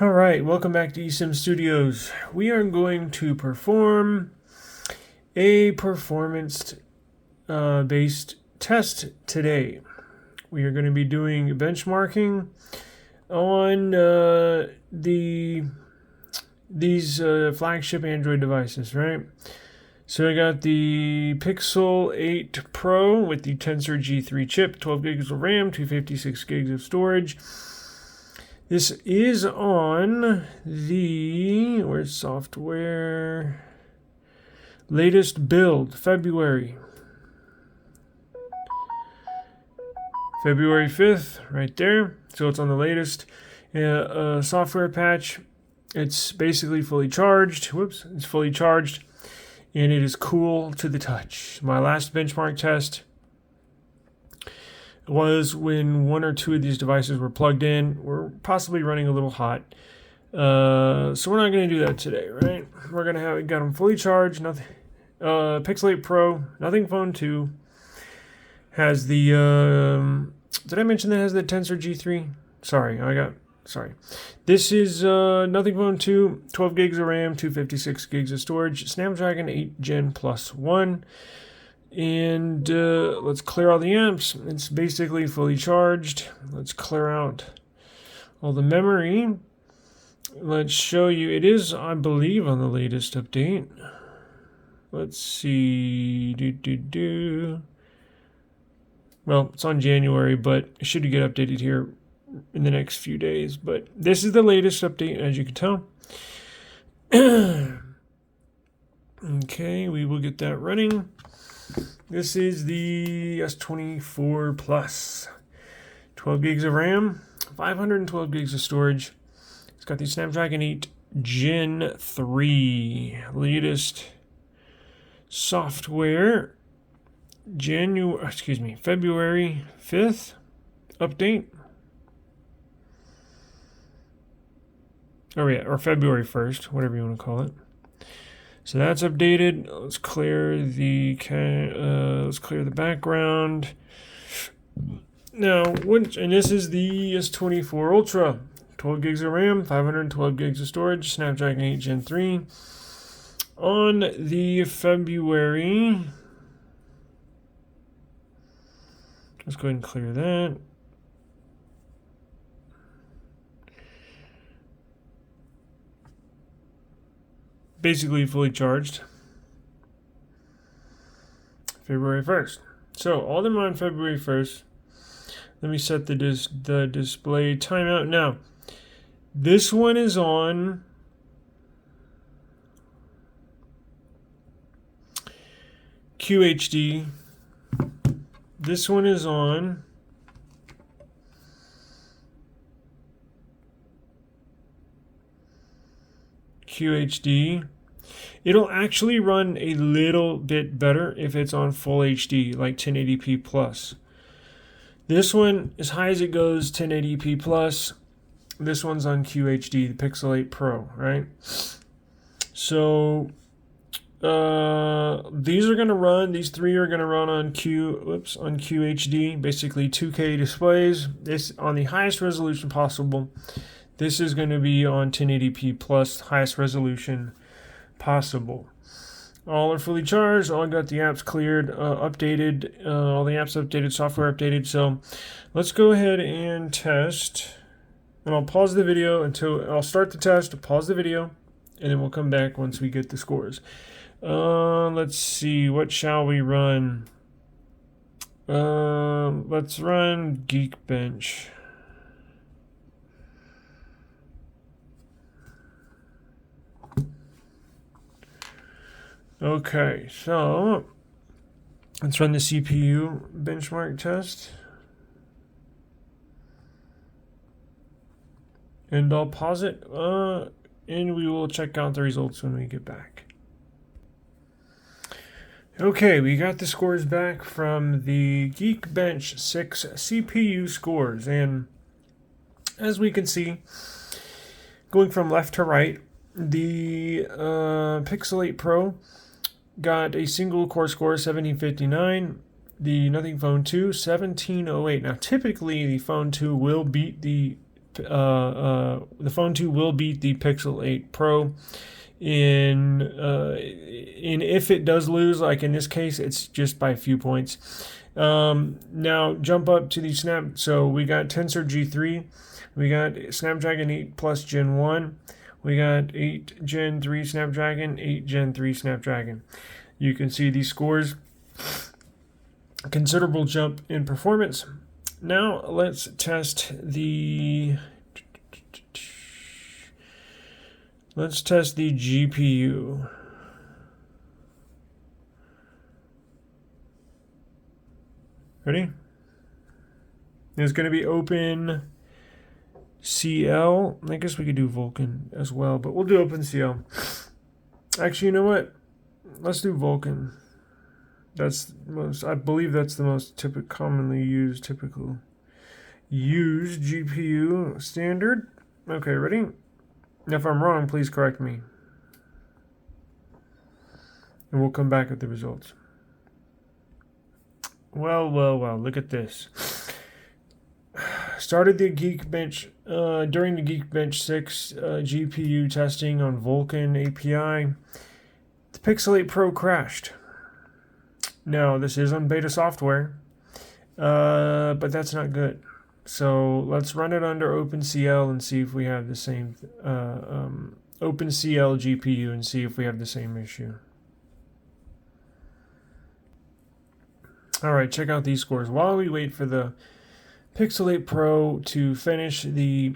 Alright, welcome back to eSIM Studios. We are going to perform a performance-based test today. We are going to be doing benchmarking on these flagship Android devices, right? So I got the Pixel 8 Pro with the Tensor G3 chip, 12 gigs of RAM, 256 gigs of storage. This is on the, where's software? Latest build, February 5th, right there. So it's on the latest software patch. It's basically fully charged. Whoops, it's fully charged. And it is cool to the touch. My last benchmark test was when one or two of these devices were plugged in. We're possibly running a little hot. So we're not going to do that today, right? We're going to have got them fully charged. Nothing. Pixel 8 Pro, Nothing Phone 2 has the. Did I mention that it has the Tensor G3? Sorry. This is Nothing Phone 2, 12 gigs of RAM, 256 gigs of storage, Snapdragon 8 Gen Plus 1. And let's clear all the amps. It's basically fully charged. Let's clear out all the memory. Let's show you. It is, I believe, on the latest update. Let's see. Well, it's on January, but it should get updated here in the next few days. But this is the latest update, as you can tell. Okay, we will get that running. This is the S24 Plus. 12 gigs of RAM, 512 gigs of storage. It's got the Snapdragon 8 Gen 3. Latest software. February 5th update. Or February 1st, whatever you want to call it. So that's updated. Let's clear the background. Now, and this is the S24 Ultra, 12 gigs of RAM, 512 gigs of storage, Snapdragon 8 Gen 3. On the February, let's go ahead and clear that. Basically fully charged. February 1st. So all them are on February 1st. Let me set the display timeout. Now, this one is on QHD. This one is on QHD. It'll actually run a little bit better if it's on full HD, like 1080p plus. This one, as high as it goes, 1080p plus. This one's on QHD, the Pixel 8 Pro, right? So these three are gonna run on QHD, basically 2K displays. This on the highest resolution possible. This is going to be on 1080p plus, highest resolution possible. All are fully charged. All got the apps cleared, updated. All the apps updated, software updated. So let's go ahead and test. And I'll pause the video I'll start the test, pause the video, and then we'll come back once we get the scores. Let's see. What shall we run? Let's run Geekbench. Okay, so let's run the CPU benchmark test. And I'll pause it, and we will check out the results when we get back. Okay, we got the scores back from the Geekbench 6 CPU scores. And as we can see, going from left to right, the Pixel 8 Pro got a single core score 1759. The Nothing Phone 2, 1708. Now, typically, the Phone 2 will beat the the Phone 2 will beat the Pixel 8 Pro. In if it does lose, like in this case, it's just by a few points. Now jump up to the Snap. So we got Tensor G3, we got Snapdragon 8 Plus Gen 1, we got 8 Gen 3 Snapdragon, 8 Gen 3 Snapdragon. You can see these scores. Considerable jump in performance. Now let's test the GPU. Ready? There's going to be OpenCL. I guess we could do Vulkan as well, but we'll do OpenCL. Actually, you know what? Let's do Vulkan. I believe that's the most commonly used GPU standard. Okay, ready? If I'm wrong, please correct me. And we'll come back with the results. Well, look at this. Started the Geekbench, during the Geekbench 6 GPU testing on Vulkan API. The Pixel 8 Pro crashed. Now, this is on beta software, but that's not good. So let's run it under OpenCL and see if we have the same OpenCL GPU and see if we have the same issue. All right, check out these scores. While we wait for the Pixel 8 Pro to finish the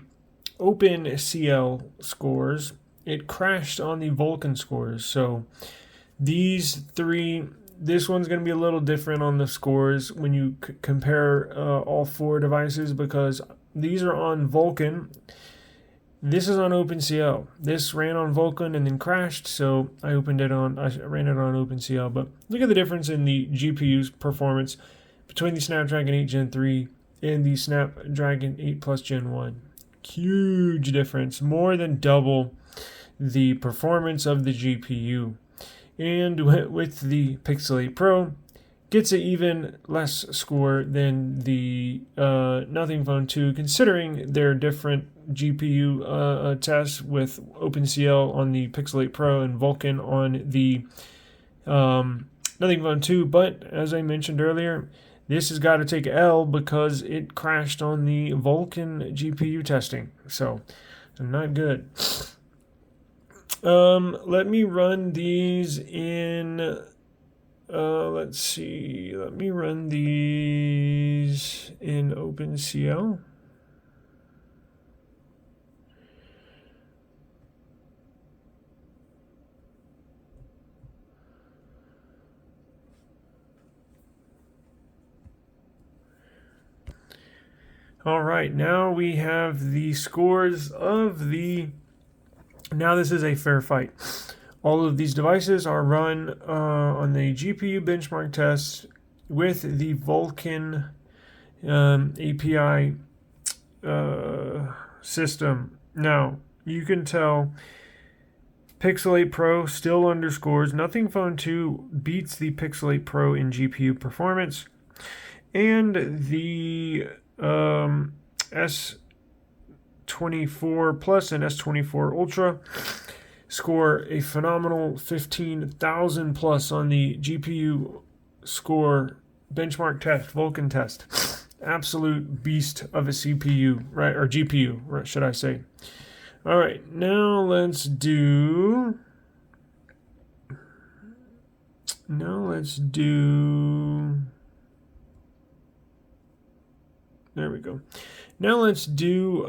OpenCL scores, it crashed on the Vulkan scores. So these three, this one's going to be a little different on the scores when you compare all four devices, because these are on Vulkan. This is on OpenCL. This ran on Vulkan and then crashed, so I ran it on OpenCL. But look at the difference in the GPU's performance between the Snapdragon 8 Gen 3 and the Snapdragon 8 Plus Gen 1. Huge difference, more than double the performance of the GPU. And with the Pixel 8 Pro, gets an even less score than the Nothing Phone 2, considering their different GPU tests with OpenCL on the Pixel 8 Pro and Vulkan on the Nothing Phone 2. But as I mentioned earlier, this has got to take L because it crashed on the Vulkan GPU testing. So, not good. Let me run these in, let's see, let me run these in OpenCL. All right, now we have the scores of the... Now this is a fair fight. All of these devices are run on the GPU benchmark tests with the Vulkan API system. Now, you can tell Pixel 8 Pro still underscores. Nothing Phone 2 beats the Pixel 8 Pro in GPU performance. And the S24 Plus and S24 Ultra score a phenomenal 15,000 plus on the GPU score benchmark test, Vulkan test. Absolute beast of a CPU, right? Or GPU, right, should I say. All right, now let's do... There we go. Now let's do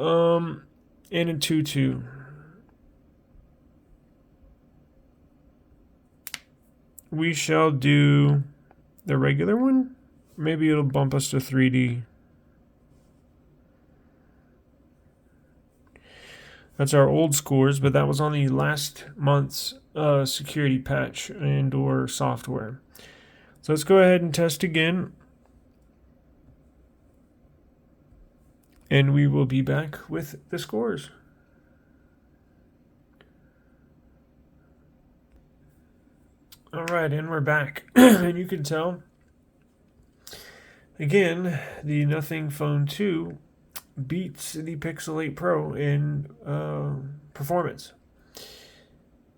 Antutu. We shall do the regular one. Maybe it'll bump us to 3D. That's our old scores, but that was on the last month's security patch and or software. So let's go ahead and test again. And we will be back with the scores. All right, and we're back. And you can tell, again, the Nothing Phone 2 beats the Pixel 8 Pro in performance.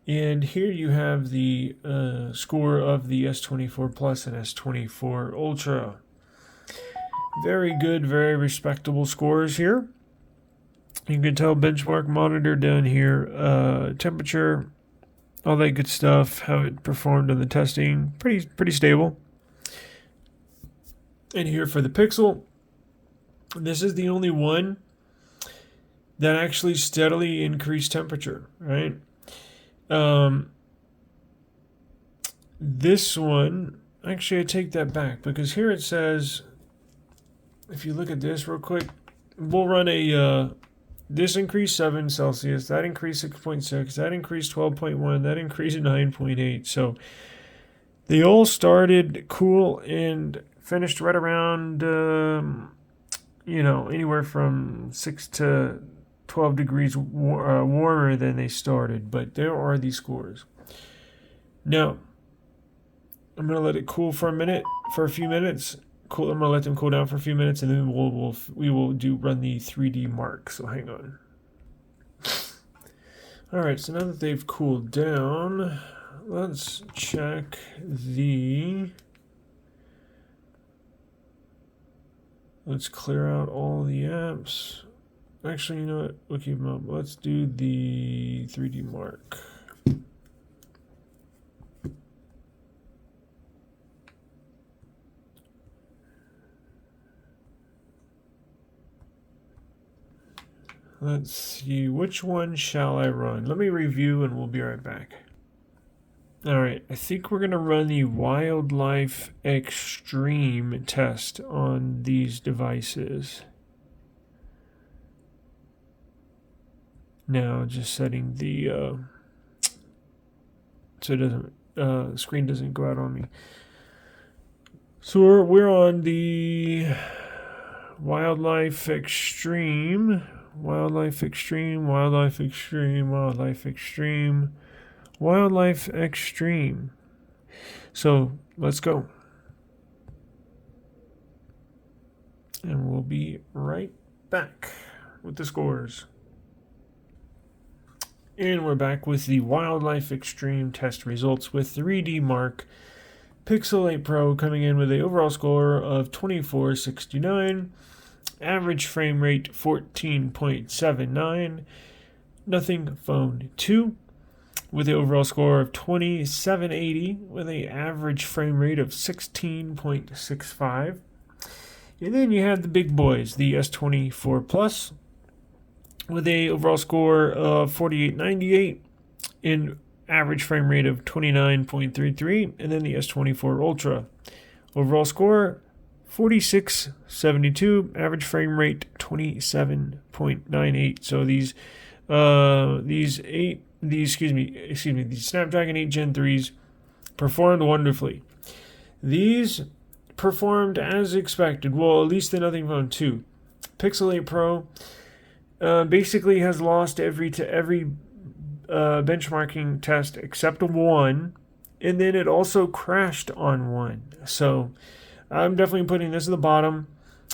And here you have the score of the S24 Plus and S24 Ultra. Very good, very respectable scores here. You can tell benchmark monitor down here, temperature, all that good stuff, how it performed in the testing, pretty stable. And here for the Pixel, this is the only one that actually steadily increased temperature, right? This one, actually I take that back, because here it says, if you look at this real quick, we'll run a, this increased 7 Celsius, that increased 6.6, that increased 12.1, that increased 9.8. So they all started cool and finished right around, anywhere from 6 to 12 degrees warmer than they started. But there are these scores. Now, I'm going to let it cool for a few minutes. Cool. I'm going to let them cool down for a few minutes, and then we will run the 3D mark. So hang on. All right, so now that they've cooled down, let's check let's clear out all the apps. Actually, you know what? We'll keep them up. Let's do the 3D mark. Let's see, which one shall I run? Let me review and we'll be right back. Alright, I think we're going to run the Wildlife Extreme test on these devices. Now, just setting the, so it doesn't, screen doesn't go out on me. So we're on the Wildlife Extreme. Wildlife Extreme, Wildlife Extreme, Wildlife Extreme, Wildlife Extreme. So let's go. And we'll be right back with the scores. And we're back with the Wildlife Extreme test results with 3D Mark. Pixel 8 Pro coming in with an overall score of 2469. Average frame rate 14.79. Nothing Phone 2 with an overall score of 2780 with an average frame rate of 16.65. And then you have the big boys, the S24 Plus with an overall score of 4898 and average frame rate of 29.33. And then the S24 Ultra overall score 4672, average frame rate 27.98. So these Snapdragon 8 Gen 3s performed wonderfully. These performed as expected. Well, at least the Nothing Phone 2. Pixel 8 Pro basically has lost every benchmarking test except one, and then it also crashed on one. So I'm definitely putting this at the bottom.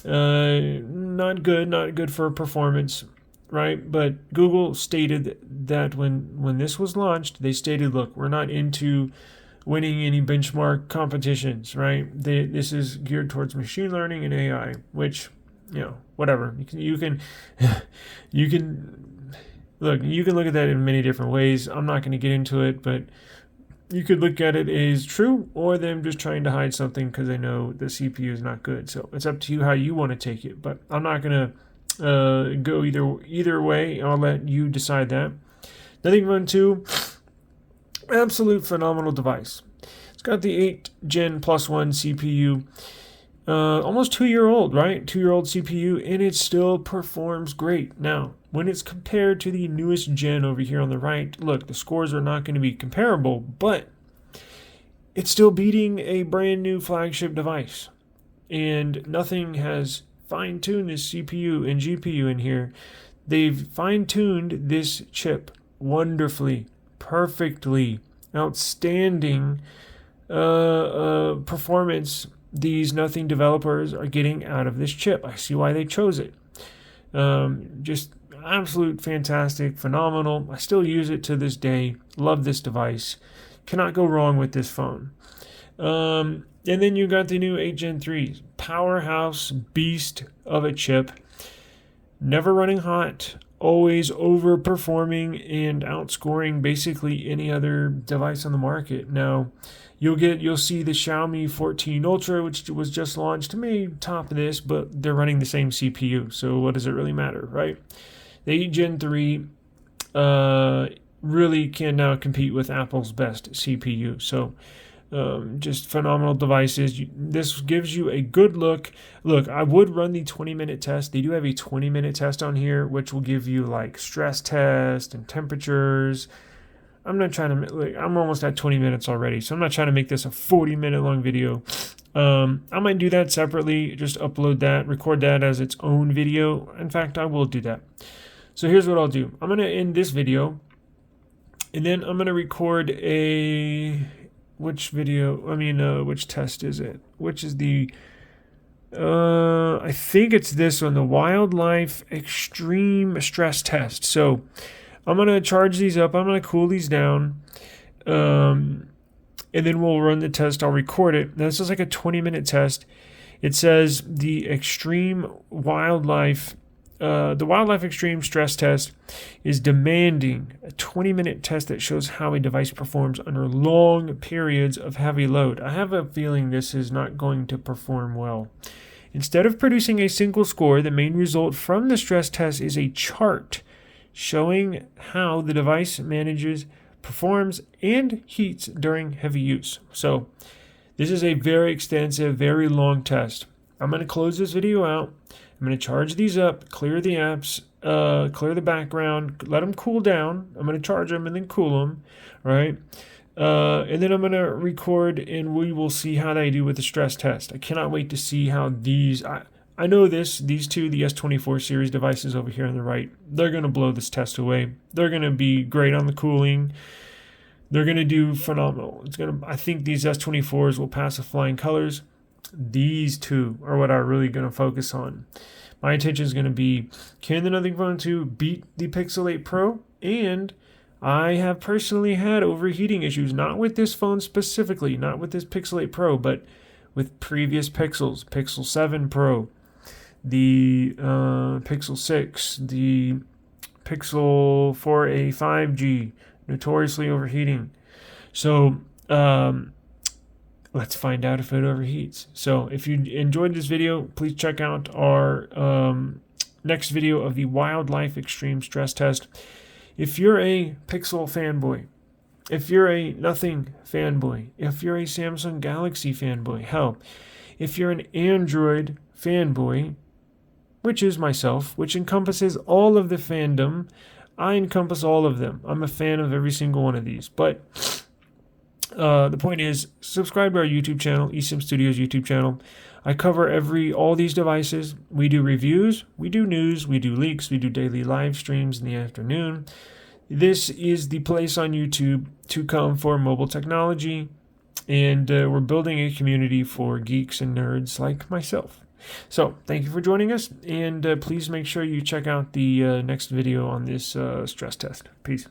Not good for performance, right? But Google stated that when this was launched, they stated, look, we're not into winning any benchmark competitions, right? This is geared towards machine learning and AI, which, whatever. You can look at that in many different ways. I'm not going to get into it, but you could look at it as true or them just trying to hide something because they know the CPU is not good. So it's up to you how you want to take it. But I'm not going to go either way. I'll let you decide that. Nothing Phone 2, absolute phenomenal device. It's got the 8 Gen plus 1 CPU. Almost 2-year-old, right? 2-year-old CPU, and it still performs great. Now, when it's compared to the newest gen over here on the right, look, the scores are not going to be comparable, but it's still beating a brand new flagship device. And nothing has fine-tuned this CPU and GPU in here. They've fine-tuned this chip wonderfully, perfectly, outstanding performance these Nothing developers are getting out of this chip. I see why they chose it. Just absolute fantastic, phenomenal. I still use it to this day. Love this device. Cannot go wrong with this phone. And then you got the new 8 Gen 3. Powerhouse beast of a chip. Never running hot. Always overperforming and outscoring basically any other device on the market. Now, you'll see the Xiaomi 14 Ultra, which was just launched, may top this, but they're running the same CPU. So what does it really matter, right? The 8 Gen 3 really can now compete with Apple's best CPU. So just phenomenal devices. This gives you a good look. Look, I would run the 20-minute test. They do have a 20-minute test on here, which will give you like stress test and temperatures. I'm not trying to, I'm almost at 20 minutes already, so I'm not trying to make this a 40-minute long video. I might do that separately, just upload that, record that as its own video. In fact, I will do that. So here's what I'll do. I'm going to end this video, and then I'm going to record which test is it? Which is the, I think it's this one, the Wildlife Extreme Stress Test. So I'm going to charge these up. I'm going to cool these down. And then we'll run the test. I'll record it. Now, this is like a 20-minute test. It says the Wildlife Extreme Stress Test is demanding a 20-minute test that shows how a device performs under long periods of heavy load. I have a feeling this is not going to perform well. Instead of producing a single score, the main result from the stress test is a chart showing how the device manages, performs, and heats during heavy use. So this is a very extensive, very long test. I'm going to close this video out. I'm going to charge these up, clear the apps, clear the background, let them cool down. I'm going to charge them and then cool them, right? And then I'm going to record, and we will see how they do with the stress test. I cannot wait to see how these... I know these two, the S24 series devices over here on the right, they're going to blow this test away. They're going to be great on the cooling. They're going to do phenomenal. I think these S24s will pass with flying colors. These two are what I'm really going to focus on. My attention is going to be, can the Nothing Phone 2 beat the Pixel 8 Pro? And I have personally had overheating issues, not with this phone specifically, not with this Pixel 8 Pro, but with previous Pixels, Pixel 7 Pro, the Pixel 6, the Pixel 4a 5G, notoriously overheating. So let's find out if it overheats. So if you enjoyed this video, please check out our next video of the Wildlife Extreme Stress Test. If you're a Pixel fanboy, if you're a Nothing fanboy, if you're a Samsung Galaxy fanboy, hell, if you're an Android fanboy, which is myself, which encompasses all of the fandom, I encompass all of them. I'm a fan of every single one of these. But the point is, subscribe to our YouTube channel, eSIM Studios YouTube channel. I cover all these devices. We do reviews, we do news, we do leaks, we do daily live streams in the afternoon. This is the place on YouTube to come for mobile technology, and we're building a community for geeks and nerds like myself. So thank you for joining us, and please make sure you check out the next video on this stress test. Peace.